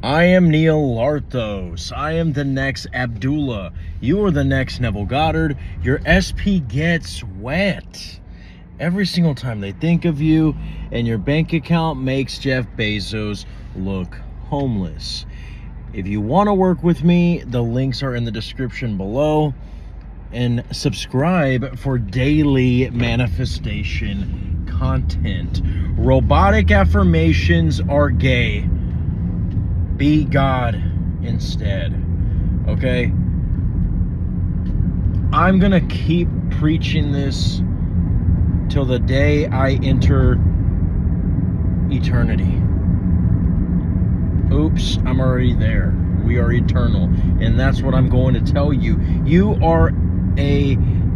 I am Neil Larthos. I am the next Abdullah. You are the next Neville Goddard. Your SP gets wet every single time they think of you, and your bank account makes Jeff Bezos look homeless. If you want to work with me, the links are in the description below. And subscribe for daily manifestation content. Robotic affirmations are gay. Be God instead. Okay? I'm gonna keep preaching this till the day I enter eternity. Oops, I'm already there. We are eternal. And that's what I'm going to tell you. You are an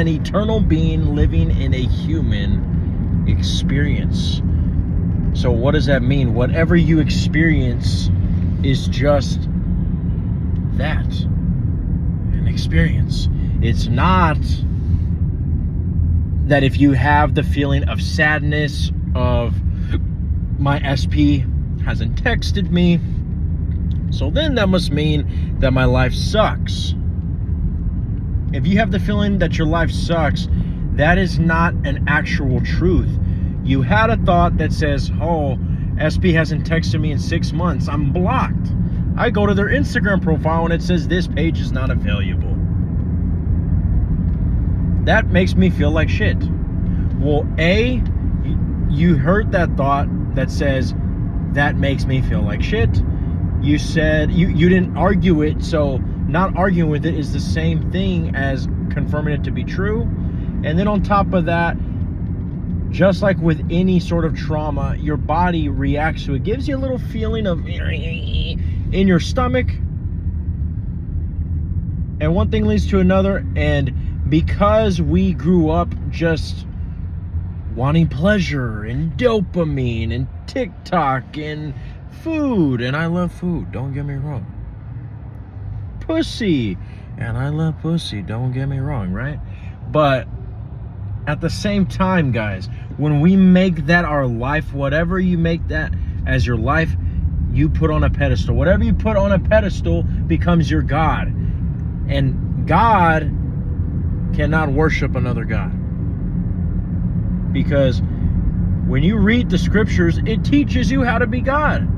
eternal being living in a human experience. So what does that mean? Whatever you experience is just that, an experience. It's not that if you have the feeling of sadness, of my SP hasn't texted me, so then that must mean that my life sucks. If you have the feeling that your life sucks, that is not an actual truth. You had a thought that says, oh, SP hasn't texted me in 6 months. I'm blocked. I go to their Instagram profile and it says this page is not available. That makes me feel like shit. Well, A, you heard that thought that says that makes me feel like shit. You said you didn't argue it, so not arguing with it is the same thing as confirming it to be true. And then on top of that, just like with any sort of trauma, your body reacts to it. Gives you a little feeling of in your stomach. And one thing leads to another. And because we grew up just wanting pleasure and dopamine and TikTok and food, and I love food, don't get me wrong. Pussy, and I love pussy, don't get me wrong, right? But at the same time, guys, when we make that our life, whatever you make that as your life, you put on a pedestal. Whatever you put on a pedestal becomes your God. And God cannot worship another God. Because when you read the scriptures, it teaches you how to be God.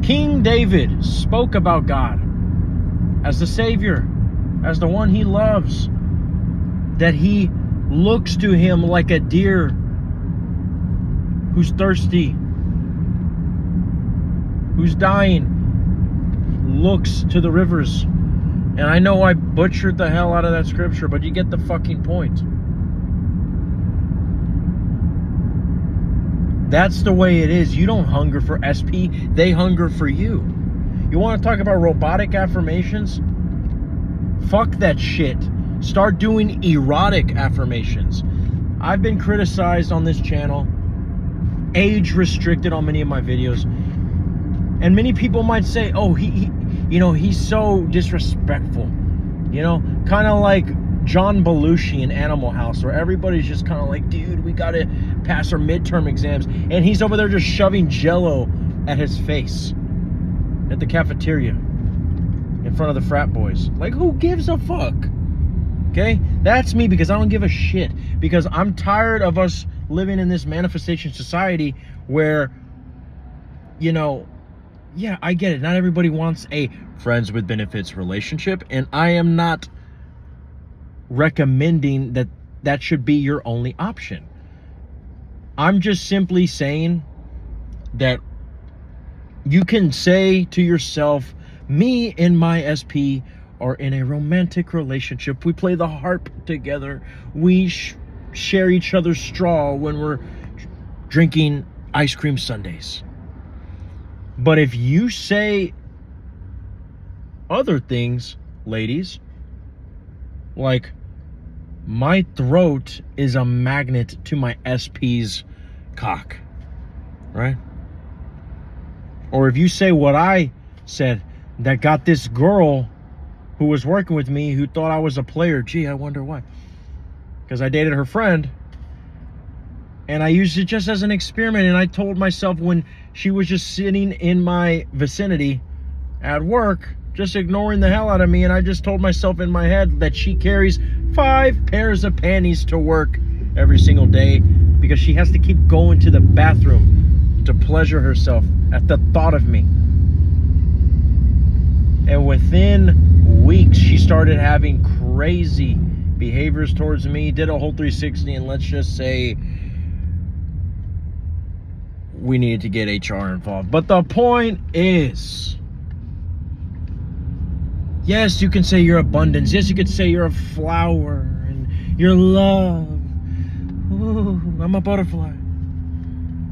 King David spoke about God as the Savior, as the one he loves, that he looks to him like a deer who's thirsty, who's dying, looks to the rivers. And I know I butchered the hell out of that scripture, but you get the fucking point. That's the way it is. You don't hunger for SP, they hunger for you. You want to talk about robotic affirmations? Fuck that shit. Start doing erotic affirmations. I've been criticized on this channel, age restricted on many of my videos, and many people might say, oh, he's so disrespectful, kind of like John Belushi in Animal House, where everybody's just kind of like, dude, we gotta pass our midterm exams, and he's over there just shoving Jello at his face at the cafeteria in front of the frat boys. Like, who gives a fuck? Okay, that's me, because I don't give a shit, because I'm tired of us living in this manifestation society where, yeah, I get it. Not everybody wants a friends with benefits relationship, and I am not recommending that that should be your only option. I'm just simply saying that you can say to yourself, me and my SP are in a romantic relationship. We play the harp together. We share each other's straw when we're drinking ice cream sundaes. But if you say other things, ladies, like, my throat is a magnet to my SP's cock, right? Or if you say what I said, that got this girl who was working with me who thought I was a player, gee, I wonder why. Because I dated her friend, And I used it just as an experiment. And I told myself when she was just sitting in my vicinity at work, just ignoring the hell out of me, and I just told myself in my head that she carries 5 pairs of panties to work every single day because she has to keep going to the bathroom to pleasure herself at the thought of me. And within weeks, she started having crazy behaviors towards me, did a whole 360, and let's just say we needed to get HR involved. But the point is, yes, you can say you're abundance. Yes, you could say you're a flower and you're love. Ooh, I'm a butterfly.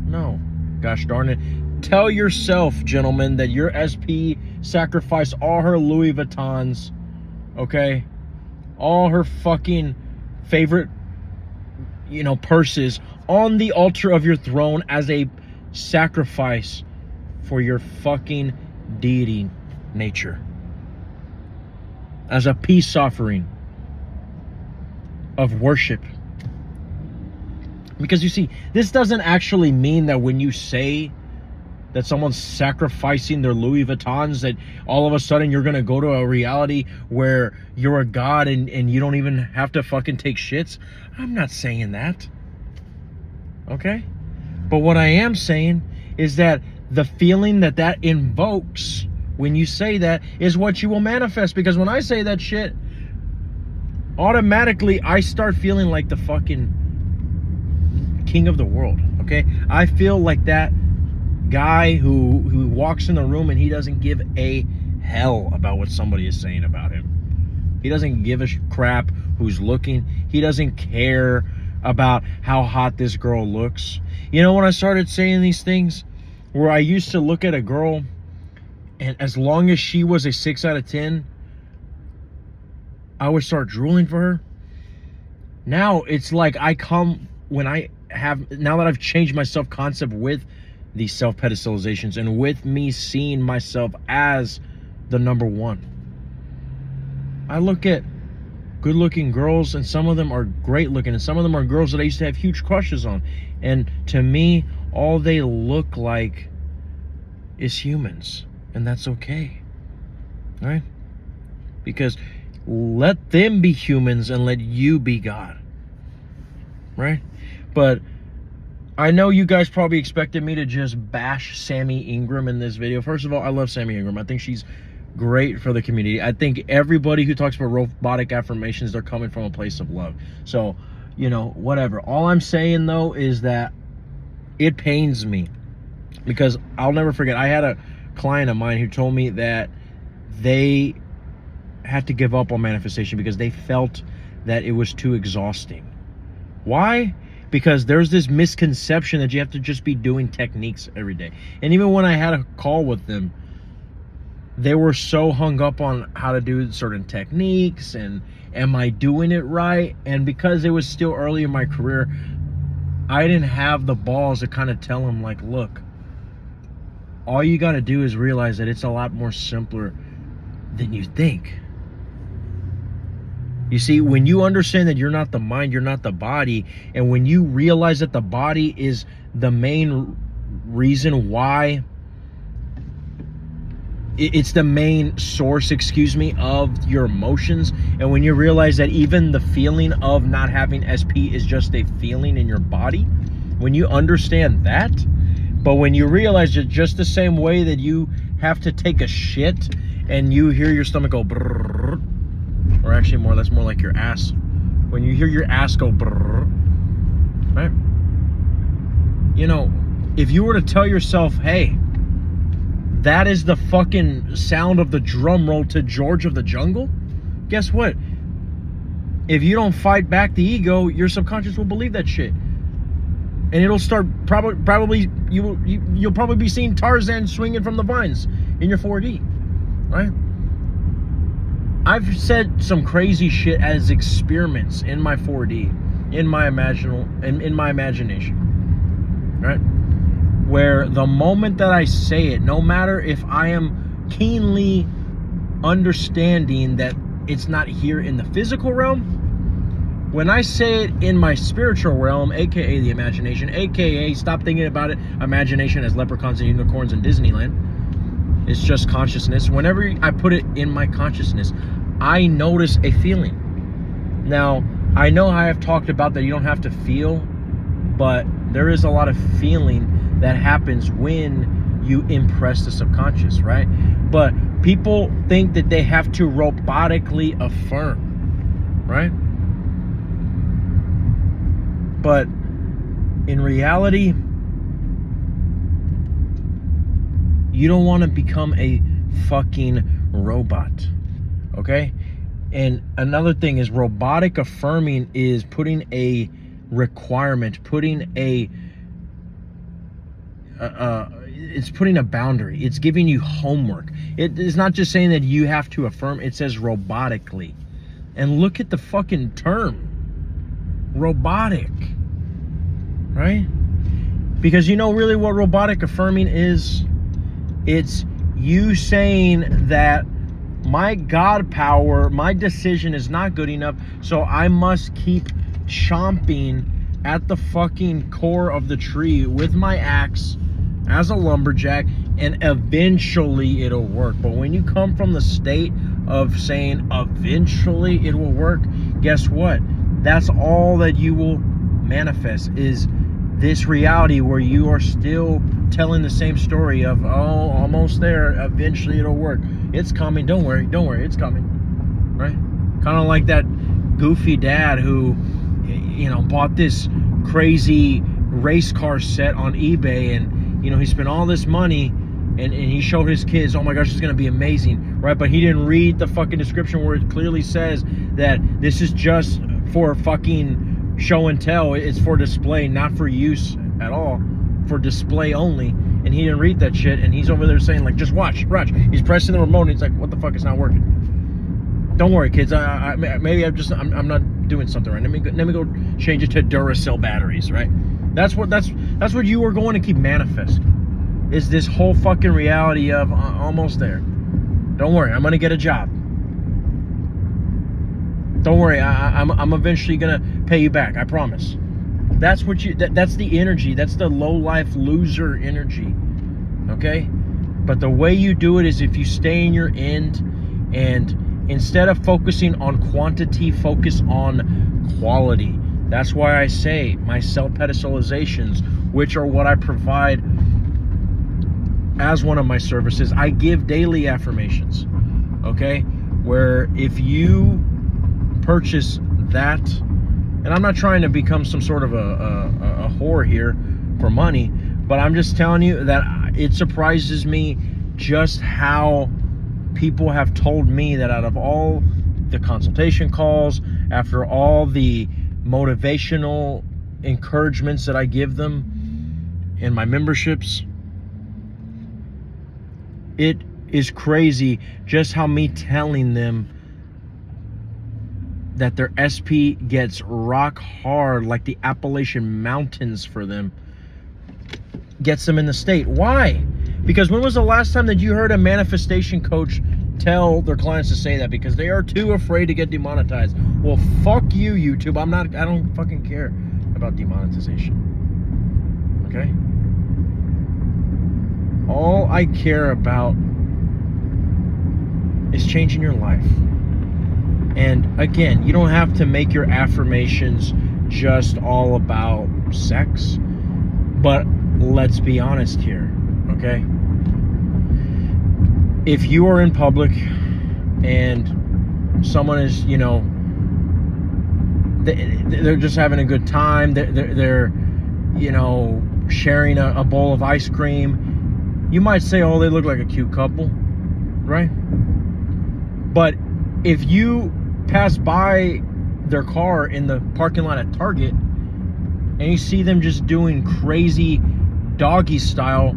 No, gosh darn it. Tell yourself, gentlemen, that your SP sacrificed all her Louis Vuittons, okay? All her fucking favorite, purses on the altar of your throne as a sacrifice for your fucking deity nature. As a peace offering of worship. Because you see, this doesn't actually mean that when you say that someone's sacrificing their Louis Vuittons, that all of a sudden you're going to go to a reality where you're a god and you don't even have to fucking take shits. I'm not saying that. Okay? But what I am saying is that the feeling that invokes when you say that is what you will manifest. Because when I say that shit, automatically I start feeling like the fucking king of the world. Okay? I feel like that guy who walks in the room and he doesn't give a hell about what somebody is saying about him. He doesn't give a crap who's looking. He doesn't care about how hot this girl looks. When I started saying these things, where I used to look at a girl and as long as she was a 6 out of 10, I would start drooling for her. Now it's like now that I've changed my self-concept with these self-pedestalizations and with me seeing myself as the number one. I look at good-looking girls and some of them are great-looking and some of them are girls that I used to have huge crushes on. And to me, all they look like is humans. And that's okay. All right? Because let them be humans and let you be God. Right? But I know you guys probably expected me to just bash Sammy Ingram in this video. First of all, I love Sammy Ingram. I think she's great for the community. I think everybody who talks about robotic affirmations, they're coming from a place of love. So, whatever. All I'm saying, though, is that it pains me. Because I'll never forget, I had a client of mine who told me that they had to give up on manifestation because they felt that it was too exhausting. Why? Because there's this misconception that you have to just be doing techniques every day. And even when I had a call with them, they were so hung up on how to do certain techniques and am I doing it right? And because it was still early in my career, I didn't have the balls to kind of tell them, like, look, all you got to do is realize that it's a lot more simpler than you think. You see, when you understand that you're not the mind, you're not the body, and when you realize that the body is the main reason why, it's the main source, of your emotions, and when you realize that even the feeling of not having SP is just a feeling in your body, when you understand that, but when you realize that just the same way that you have to take a shit and you hear your stomach go brrrr, or actually that's more like your ass. When you hear your ass go brrrr, right? If you were to tell yourself, hey, that is the fucking sound of the drum roll to George of the Jungle, guess what? If you don't fight back the ego, your subconscious will believe that shit. And it'll start probably you'll probably be seeing Tarzan swinging from the vines in your 4D, right? I've said some crazy shit as experiments in my 4D, in my imagination, right? Where the moment that I say it, no matter if I am keenly understanding that it's not here in the physical realm, When I say it in my spiritual realm, aka the imagination, aka stop thinking about it, imagination as leprechauns and unicorns in Disneyland, it's just consciousness. Whenever I put it in my consciousness, I notice a feeling. Now, I know I have talked about that you don't have to feel, but there is a lot of feeling that happens when you impress the subconscious, right? But people think that they have to robotically affirm, right? But in reality, you don't want to become a fucking robot, okay? And another thing is, robotic affirming is putting a requirement, putting a it's putting a boundary. It's giving you homework. It is not just saying that you have to affirm. It says robotically. And look at the fucking term. Robotic. Right? Because you know really what robotic affirming is? It's you saying that my God power, my decision is not good enough, so I must keep chomping at the fucking core of the tree with my axe as a lumberjack, and eventually it'll work. But when you come from the state of saying eventually it will work, guess what? That's all that you will manifest, is this reality where you are still telling the same story of, oh, almost there, eventually it'll work. It's coming, don't worry, it's coming, right? Kind of like that goofy dad who, you know, bought this crazy race car set on eBay, and, you know, he spent all this money, and he showed his kids, oh my gosh, it's gonna be amazing, right? But he didn't read the fucking description where it clearly says that this is just for fucking show and tell. It's for display, not for use at all, for display only. And he didn't read that shit, and he's over there saying like, just watch. He's pressing the remote, and he's like, what the fuck, it's not working. Don't worry, kids, maybe I'm not doing something right. Let me go change it to Duracell batteries, right? That's what you are going to keep manifesting, is this whole fucking reality of almost there. Don't worry, I'm gonna get a job. Don't worry, I'm eventually gonna pay you back, I promise. That's what that's the energy. That's the low life loser energy. Okay? But the way you do it is if you stay in your end, and instead of focusing on quantity, focus on quality. That's why I say my self-pedestalizations, which are what I provide as one of my services. I give daily affirmations. Okay? Where if you purchase that, and I'm not trying to become some sort of a whore here for money, but I'm just telling you that it surprises me just how people have told me that out of all the consultation calls, after all the motivational encouragements that I give them in my memberships, it is crazy just how me telling them that their SP gets rock hard, like the Appalachian Mountains for them, gets them in the state. Why? Because when was the last time that you heard a manifestation coach tell their clients to say that? Because they are too afraid to get demonetized. Well, fuck you, YouTube. I don't fucking care about demonetization. Okay? All I care about is changing your life. And again, you don't have to make your affirmations just all about sex. But let's be honest here, okay? If you are in public and someone is, you know, they're just having a good time, they're you know, sharing a bowl of ice cream, you might say, oh, they look like a cute couple, right? But if you pass by their car in the parking lot at Target and you see them just doing crazy doggy style,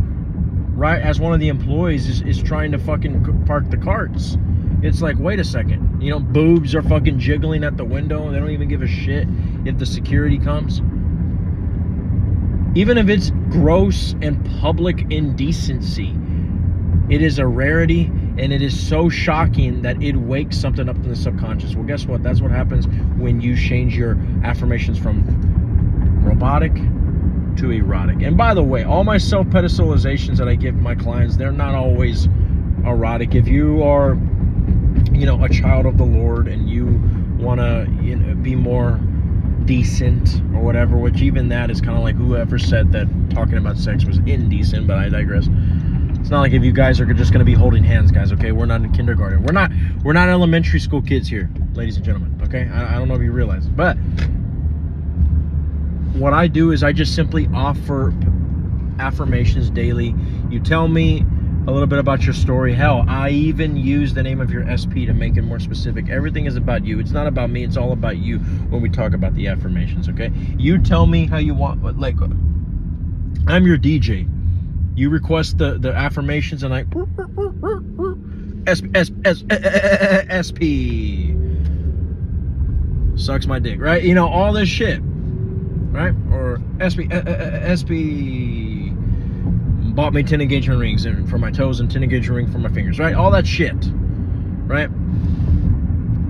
right, as one of the employees is trying to fucking park the carts, it's like, wait a second, you know, boobs are fucking jiggling at the window and they don't even give a shit if the security comes. Even if it's gross and public indecency, It is a rarity, and it is so shocking that it wakes something up in the subconscious. Well, guess what? That's what happens when you change your affirmations from robotic to erotic. And by the way, all my self-pedestalizations that I give my clients, they're not always erotic. If you are, you know, a child of the Lord and you want to, you know, be more decent or whatever, which even that is kind of like whoever said that talking about sex was indecent, but I digress. It's not like if you guys are just going to be holding hands, guys, okay? We're not in kindergarten. We're not elementary school kids here, ladies and gentlemen, okay? I don't know if you realize it, but what I do is I just simply offer affirmations daily. You tell me a little bit about your story. Hell, I even use the name of your SP to make it more specific. Everything is about you. It's not about me. It's all about you when we talk about the affirmations, okay? You tell me how you want, like, I'm your DJ. You request the affirmations and I SP sucks my dick, right? You know, all this shit, right? Or SP bought me 10 engagement rings for my toes and 10 engagement ring for my fingers, right? All that shit, right?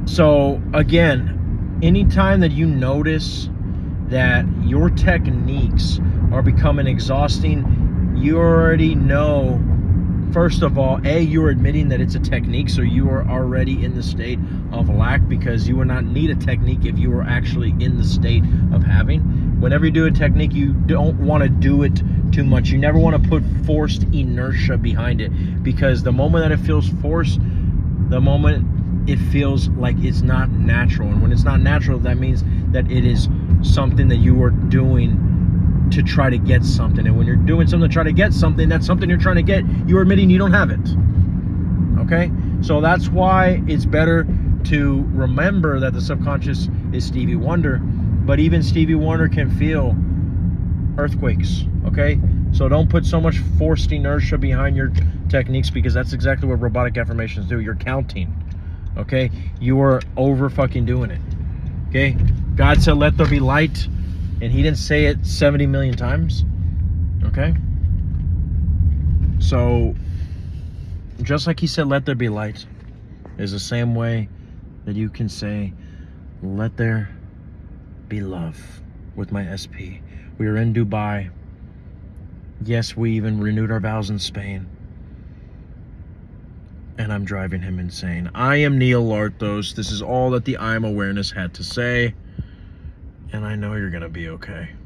So again, anytime that you notice that your techniques are becoming exhausting, you already know, first of all, you're admitting that it's a technique, so you are already in the state of lack, because you would not need a technique if you were actually in the state of having. Whenever you do a technique, you don't want to do it too much. You never want to put forced inertia behind it, because the moment that it feels forced, the moment it feels like it's not natural. And when it's not natural, that means that it is something that you are doing to try to get something. And when you're doing something to try to get something, that's something you're trying to get, you're admitting you don't have it. Okay? So that's why it's better to remember that the subconscious is Stevie Wonder, but even Stevie Wonder can feel earthquakes. Okay? So don't put so much forced inertia behind your techniques, because that's exactly what robotic affirmations do. You're counting. Okay? You are over fucking doing it. Okay? God said, let there be light. And he didn't say it 70 million times. Okay? So, just like he said, let there be light, is the same way that you can say, let there be love with my SP. We are in Dubai. Yes, we even renewed our vows in Spain. And I'm driving him insane. I am Neil Lartos. This is all that the I Am Awareness had to say. And I know you're going to be okay.